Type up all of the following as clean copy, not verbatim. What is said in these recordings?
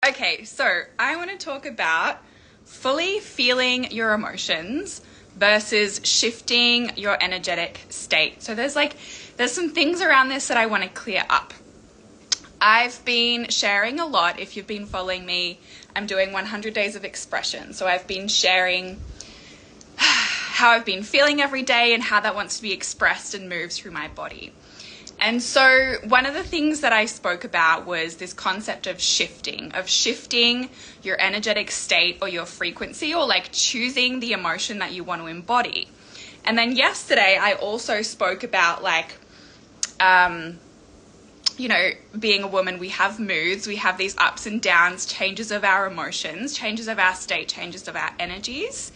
Okay, so I want to talk about fully feeling your emotions versus shifting your energetic state. So there's some things around this that I want to clear up. I've been sharing a lot. If you've been following me, I'm doing 100 days of expression. So I've been sharing how I've been feeling every day and how that wants to be expressed and moved through my body. And so one of the things that I spoke about was this concept of shifting your energetic state or your frequency, or like choosing the emotion that you want to embody. And then yesterday I also spoke about being a woman, we have moods, we have these ups and downs, changes of our emotions, changes of our state, changes of our energies.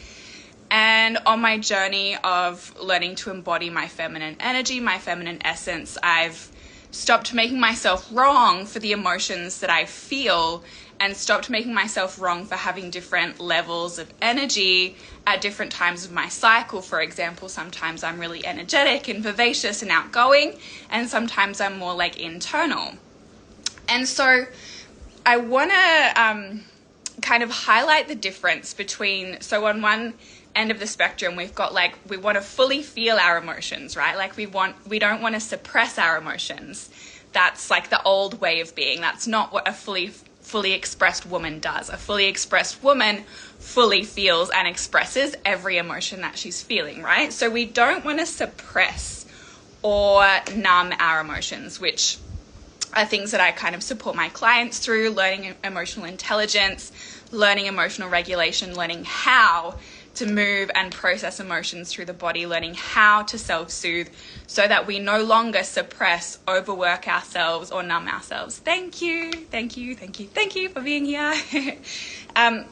And on my journey of learning to embody my feminine energy, my feminine essence, I've stopped making myself wrong for the emotions that I feel and stopped making myself wrong for having different levels of energy at different times of my cycle. For example, sometimes I'm really energetic and vivacious and outgoing, and sometimes I'm more like internal. And so I want to kind of highlight the difference between, so on one end of the spectrum, we've got we want to fully feel our emotions, right? We don't want to suppress our emotions. That's like the old way of being. That's not what a fully expressed woman does. A fully expressed woman fully feels and expresses every emotion that she's feeling, right? So we don't want to suppress or numb our emotions, which are things that I kind of support my clients through: learning emotional intelligence, learning emotional regulation, learning how to move and process emotions through the body, learning how to self-soothe so that we no longer suppress, overwork ourselves, or numb ourselves. Thank you for being here.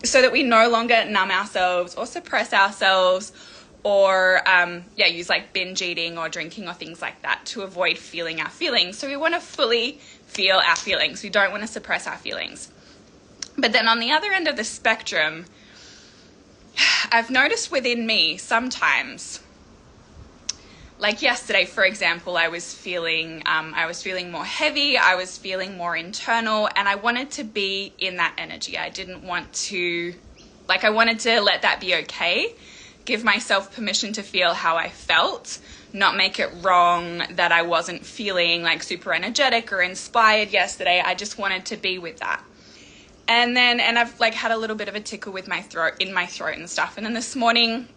So that we no longer numb ourselves or suppress ourselves or use like binge eating or drinking or things like that to avoid feeling our feelings. So we want to fully feel our feelings. We don't want to suppress our feelings. But then on the other end of the spectrum, I've noticed within me sometimes, like yesterday, for example, I was feeling more heavy, I was feeling more internal, and I wanted to be in that energy. I wanted to let that be okay, give myself permission to feel how I felt, not make it wrong that I wasn't feeling like super energetic or inspired yesterday. I just wanted to be with that. And I've had a little bit of a tickle with my throat and stuff. And then this morning,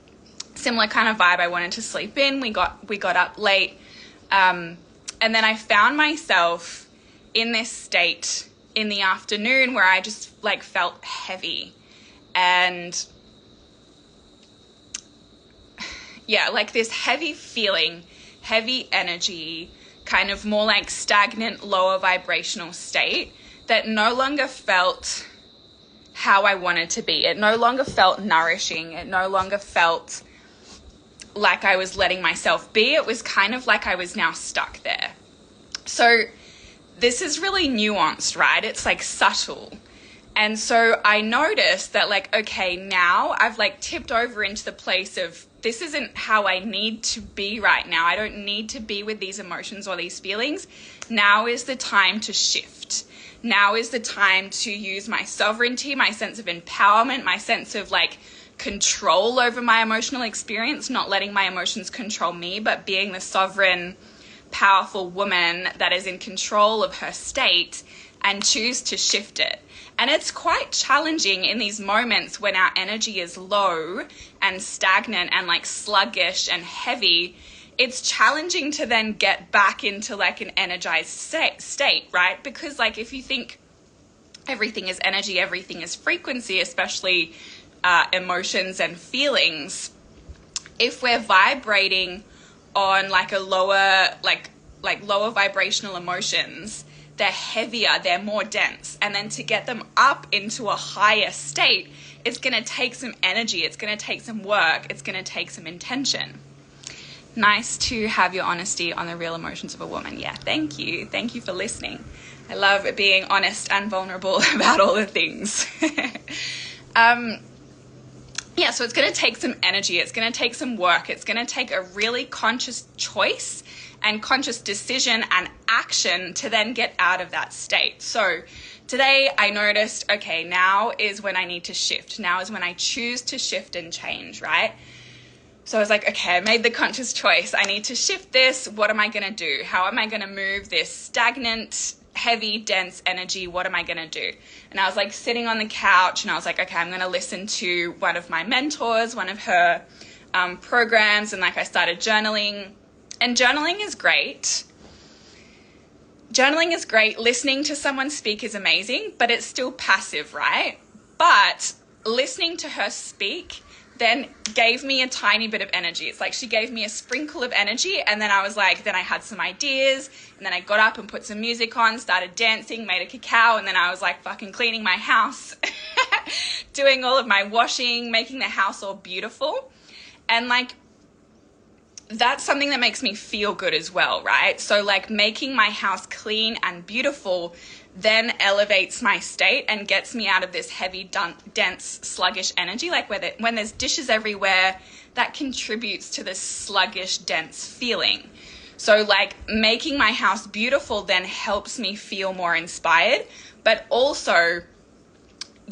similar kind of vibe. I wanted to sleep in. We got up late. And then I found myself in this state in the afternoon where I just felt heavy. And this heavy feeling, heavy energy, kind of more like stagnant, lower vibrational state that no longer felt how I wanted to be. It no longer felt nourishing. It no longer felt like I was letting myself be. It was kind of like I was now stuck there. So this is really nuanced, right? It's subtle. And so I noticed that okay, now I've tipped over into the place of, this isn't how I need to be right now. I don't need to be with these emotions or these feelings. Now is the time to shift. Now is the time to use my sovereignty, my sense of empowerment, my sense of control over my emotional experience, not letting my emotions control me, but being the sovereign, powerful woman that is in control of her state and choose to shift it. And it's quite challenging in these moments when our energy is low and stagnant and sluggish and heavy. It's challenging to then get back into an energized state, right? Because if you think everything is energy, everything is frequency, especially emotions and feelings, if we're vibrating on a lower, lower vibrational emotions, they're heavier, they're more dense. And then to get them up into a higher state, it's going to take some energy, it's going to take some work, it's going to take some intention. Nice to have your honesty on the real emotions of a woman. Yeah, thank you. Thank you for listening. I love being honest and vulnerable about all the things. So it's going to take some energy. It's going to take some work. It's going to take a really conscious choice and conscious decision and action to then get out of that state. So today I noticed, okay, now is when I need to shift. Now is when I choose to shift and change, right? So I was like, okay, I made the conscious choice. I need to shift this. What am I going to do? How am I going to move this stagnant, heavy, dense energy? What am I going to do? And I was like sitting on the couch and I was like, okay, I'm going to listen to one of my mentors, one of her programs. And like I started journaling, and journaling is great. Journaling is great. Listening to someone speak is amazing, but it's still passive, right? But listening to her speak then gave me a tiny bit of energy. It's like she gave me a sprinkle of energy, and then I was like, then I had some ideas, and then I got up and put some music on, started dancing, made a cacao, and then I was like fucking cleaning my house, doing all of my washing, making the house all beautiful. And like, that's something that makes me feel good as well, right? So like making my house clean and beautiful then elevates my state and gets me out of this heavy, dense, sluggish energy. Like when there's dishes everywhere, that contributes to this sluggish, dense feeling. So like making my house beautiful then helps me feel more inspired, but also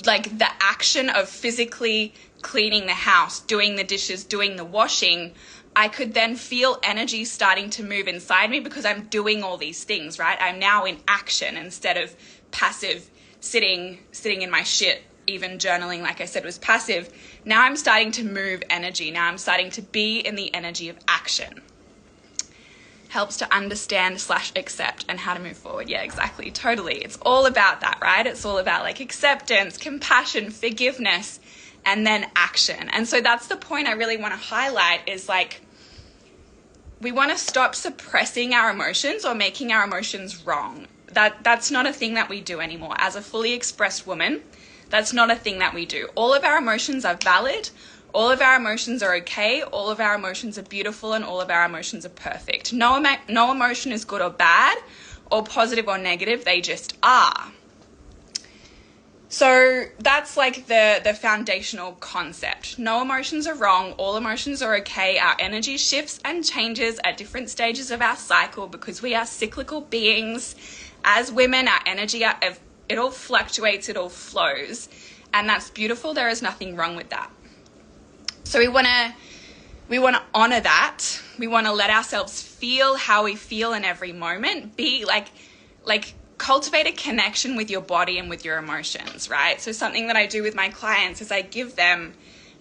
like the action of physically cleaning the house, doing the dishes, doing the washing, I could then feel energy starting to move inside me because I'm doing all these things, right? I'm now in action instead of passive sitting in my shit. Even journaling, like I said, was passive. Now I'm starting to move energy. Now I'm starting to be in the energy of action. Helps to understand / accept and how to move forward. Yeah, exactly. Totally. It's all about that, right? It's all about like acceptance, compassion, forgiveness, and then action. And so that's the point I really want to highlight is like, we want to stop suppressing our emotions or making our emotions wrong. That's not a thing that we do anymore. As a fully expressed woman, that's not a thing that we do. All of our emotions are valid. All of our emotions are okay. All of our emotions are beautiful, and all of our emotions are perfect. No emotion is good or bad or positive or negative. They just are. So that's like the foundational concept. No emotions are wrong. All emotions are okay. Our energy shifts and changes at different stages of our cycle because we are cyclical beings. As women, our energy, it all fluctuates, it all flows. And that's beautiful. There is nothing wrong with that. So we want to honor that. We want to let ourselves feel how we feel in every moment. Be like cultivate a connection with your body and with your emotions, right? So something that I do with my clients is I give them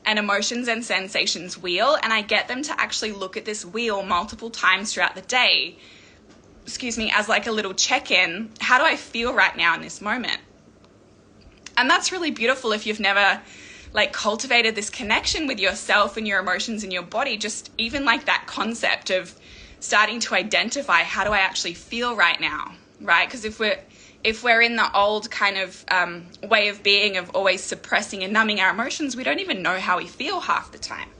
an emotions and sensations wheel, and I get them to actually look at this wheel multiple times throughout the day, as like a little check-in. How do I feel right now in this moment? And that's really beautiful if you've never like cultivated this connection with yourself and your emotions and your body, just even like that concept of starting to identify, how do I actually feel right now? Right? Because if we're in the old kind of way of being of always suppressing and numbing our emotions, we don't even know how we feel half the time.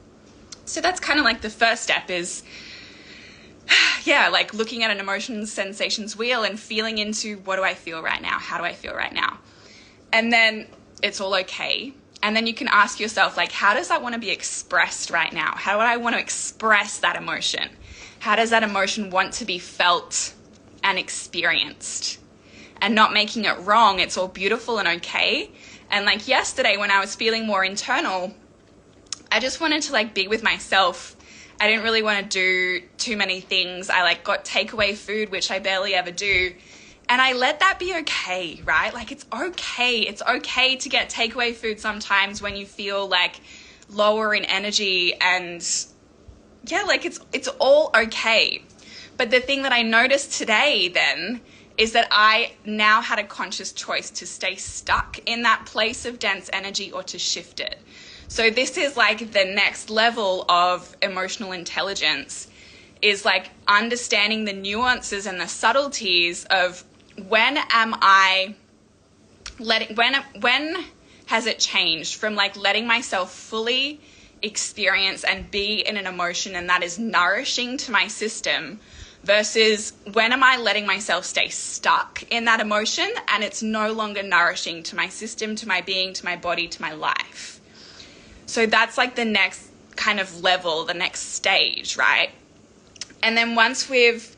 So that's kind of like the first step is, yeah, like looking at an emotions, sensations wheel and feeling into, what do I feel right now? How do I feel right now? And then it's all okay. And then you can ask yourself, like, how does that want to be expressed right now? How do I want to express that emotion? How does that emotion want to be felt and experienced? And not making it wrong. It's all beautiful and okay. And like yesterday when I was feeling more internal, I just wanted to like be with myself. I didn't really want to do too many things. I like got takeaway food, which I barely ever do. And I let that be okay, right? Like it's okay. It's okay to get takeaway food sometimes when you feel like lower in energy, and yeah, like it's all okay. But the thing that I noticed today then is that I now had a conscious choice to stay stuck in that place of dense energy or to shift it. So this is like the next level of emotional intelligence, is like understanding the nuances and the subtleties of when has it changed from like letting myself fully experience and be in an emotion and that is nourishing to my system, versus when am I letting myself stay stuck in that emotion and it's no longer nourishing to my system, to my being, to my body, to my life. So that's like the next kind of level, the next stage, right? And then once we've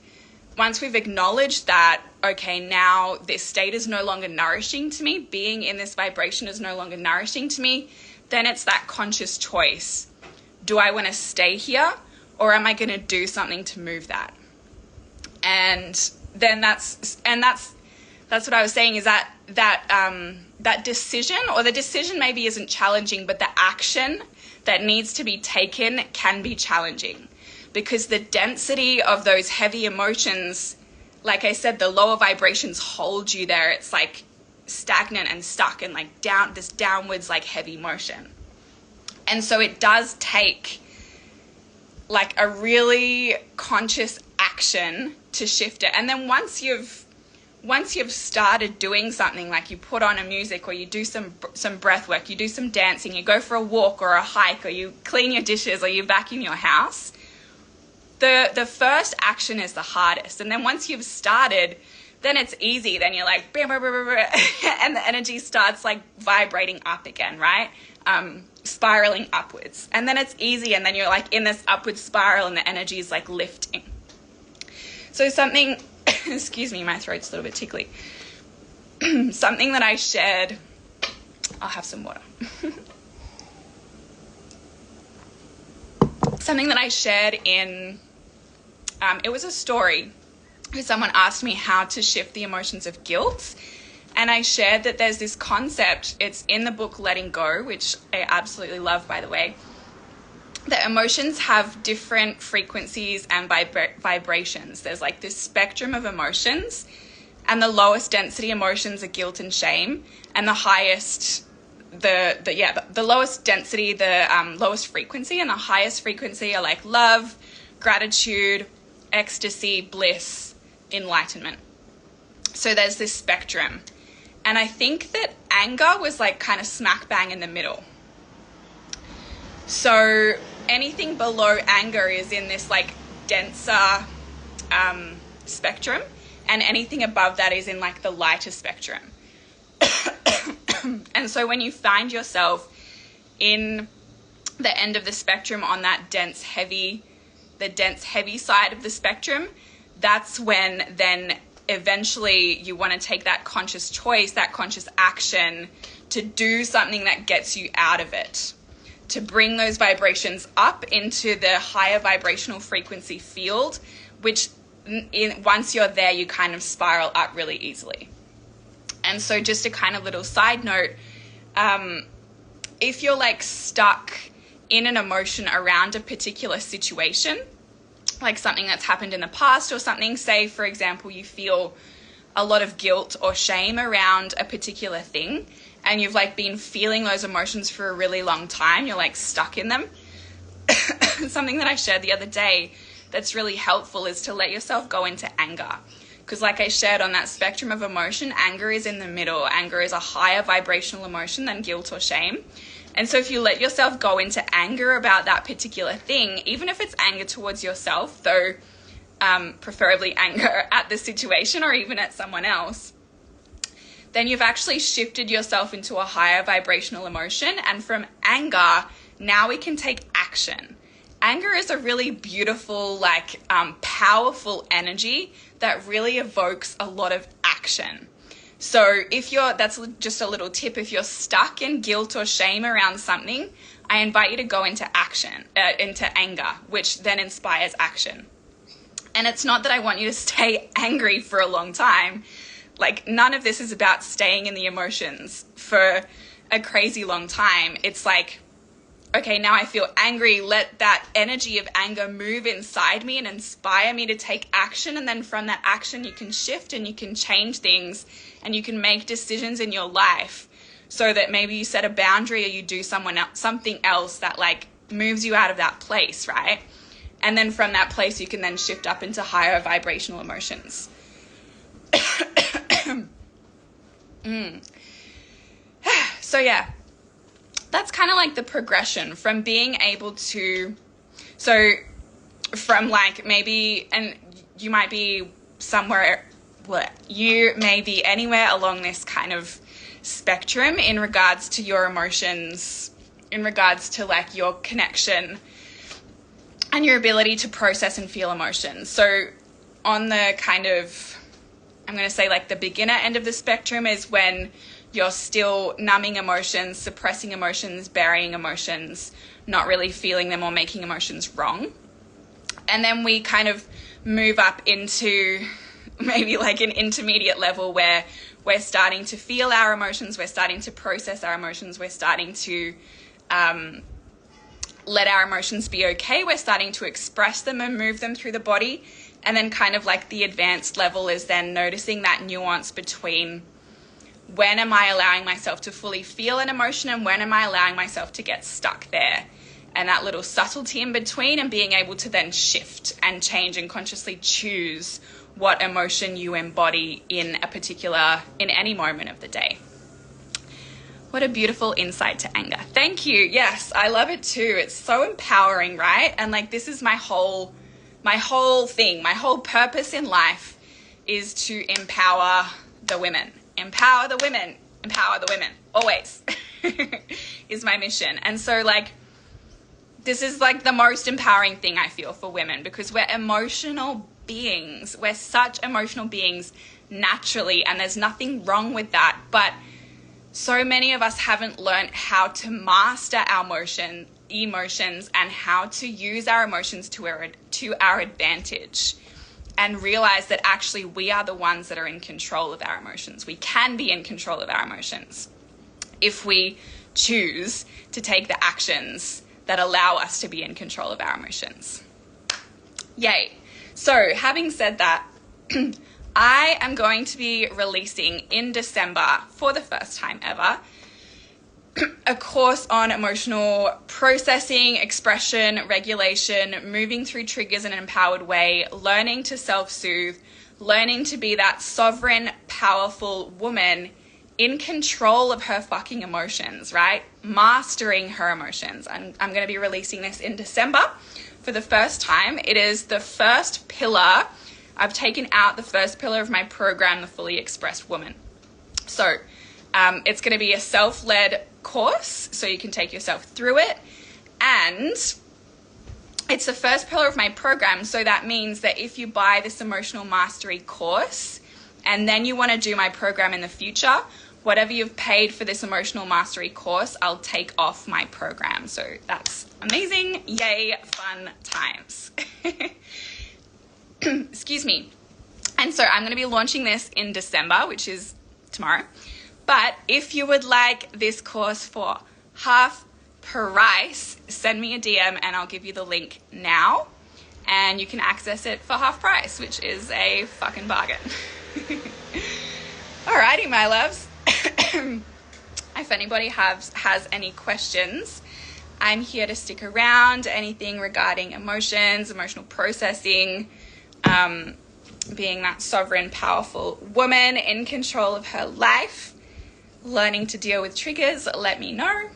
acknowledged that, okay, now this state is no longer nourishing to me, being in this vibration is no longer nourishing to me, then it's that conscious choice. Do I want to stay here, or am I going to do something to move that? And then that's what I was saying, is that decision, or the decision maybe isn't challenging, but the action that needs to be taken can be challenging, because the density of those heavy emotions, like I said, the lower vibrations hold you there. It's like stagnant and stuck and like this downwards like heavy motion. And so it does take like a really conscious action to shift it. And then once you've started doing something, like you put on a music, or you do some breath work, you do some dancing, you go for a walk or a hike, or you clean your dishes, or you vacuum your house, the first action is the hardest. And then once you've started, then it's easy. Then you're like, and the energy starts like vibrating up again, right? Spiraling upwards. And then it's easy. And then you're like in this upward spiral, and the energy is like lifting. So something, excuse me, my throat's a little bit tickly. Something that I shared, I'll have some water. Something that I shared in, it was a story, because someone asked me how to shift the emotions of guilt. And I shared that there's this concept, it's in the book Letting Go, which I absolutely love, by the way, that emotions have different frequencies and vibrations. There's like this spectrum of emotions, and the lowest density emotions are guilt and shame, and the highest, the lowest density, the lowest frequency, and the highest frequency are like love, gratitude, ecstasy, bliss, enlightenment. So there's this spectrum. And I think that anger was like kind of smack bang in the middle. So anything below anger is in this like denser spectrum, and anything above that is in like the lighter spectrum. And so when you find yourself in the end of the spectrum, on that dense heavy side of the spectrum, that's when then eventually you want to take that conscious choice, that conscious action to do something that gets you out of it, to bring those vibrations up into the higher vibrational frequency field, which once you're there, you kind of spiral up really easily. And so just a kind of little side note, if you're like stuck in an emotion around a particular situation, like something that's happened in the past or something, say, for example, you feel a lot of guilt or shame around a particular thing, and you've like been feeling those emotions for a really long time, you're like stuck in them. Something that I shared the other day that's really helpful is to let yourself go into anger. Because like I shared, on that spectrum of emotion, anger is in the middle. Anger is a higher vibrational emotion than guilt or shame. And so if you let yourself go into anger about that particular thing, even if it's anger towards yourself, though preferably anger at the situation or even at someone else, then you've actually shifted yourself into a higher vibrational emotion. And from anger, now we can take action. Anger is a really beautiful, like powerful energy that really evokes a lot of action. So that's just a little tip, if you're stuck in guilt or shame around something, I invite you to go into action, into anger, which then inspires action. And it's not that I want you to stay angry for a long time. Like, none of this is about staying in the emotions for a crazy long time. It's like, okay, now I feel angry. Let that energy of anger move inside me and inspire me to take action. And then from that action, you can shift and you can change things and you can make decisions in your life, so that maybe you set a boundary or you do something else that like moves you out of that place, right? And then from that place, you can then shift up into higher vibrational emotions. So yeah, that's kind of like the progression from being able to, so from like maybe, and you might be somewhere, you may be anywhere along this kind of spectrum in regards to your emotions, in regards to like your connection and your ability to process and feel emotions. So on the kind of I'm going to say like the beginner end of the spectrum is when you're still numbing emotions, suppressing emotions, burying emotions, not really feeling them or making emotions wrong. And then we kind of move up into maybe like an intermediate level where we're starting to feel our emotions, we're starting to process our emotions, we're starting to let our emotions be okay, we're starting to express them and move them through the body. And then kind of like the advanced level is then noticing that nuance between when am I allowing myself to fully feel an emotion and when am I allowing myself to get stuck there, and that little subtlety in between, and being able to then shift and change and consciously choose what emotion you embody in any moment of the day. What a beautiful insight to anger. Thank you. Yes, I love it too. It's so empowering, right? And like, this is my whole thing, my whole purpose in life is to empower the women. Empower the women. Empower the women. Always is my mission. And so like, this is like the most empowering thing I feel for women, because we're emotional beings. We're such emotional beings naturally, and there's nothing wrong with that. But so many of us haven't learned how to master our emotions and how to use our emotions to our advantage, and realize that actually we are the ones that are in control of our emotions. We can be in control of our emotions if we choose to take the actions that allow us to be in control of our emotions. Yay. So having said that, I am going to be releasing in December, for the first time ever, a course on emotional processing, expression, regulation, moving through triggers in an empowered way, learning to self-soothe, learning to be that sovereign, powerful woman in control of her fucking emotions, right? Mastering her emotions. I'm going to be releasing this in December for the first time. It is the first pillar. I've taken out the first pillar of my program, the Fully Expressed Woman. So it's going to be a self-led course, so you can take yourself through it. And it's the first pillar of my program, so that means that if you buy this emotional mastery course and then you want to do my program in the future, whatever you've paid for this emotional mastery course, I'll take off my program. So that's amazing. Yay, fun times. Excuse me. And so I'm going to be launching this in December, which is tomorrow. But if you would like this course for half price, send me a DM and I'll give you the link now. And you can access it for half price, which is a fucking bargain. Alrighty, my loves. If anybody has any questions, I'm here to stick around. Anything regarding emotions, emotional processing, being that sovereign, powerful woman in control of her life, learning to deal with triggers, let me know.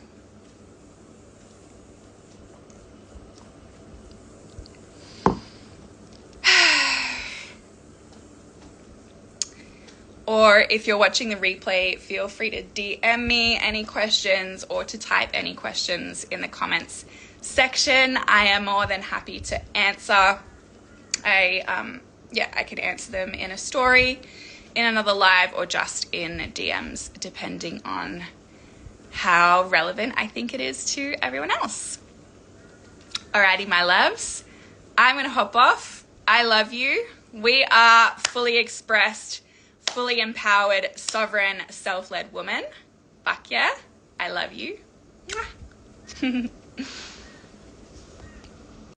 Or if you're watching the replay, feel free to DM me any questions or to type any questions in the comments section. I am more than happy to answer. I can answer them in a story, in another live, or just in DMs, depending on how relevant I think it is to everyone else. Alrighty, my loves. I'm going to hop off. I love you. We are fully expressed, fully empowered, sovereign, self-led woman. Fuck yeah. I love you. Mwah.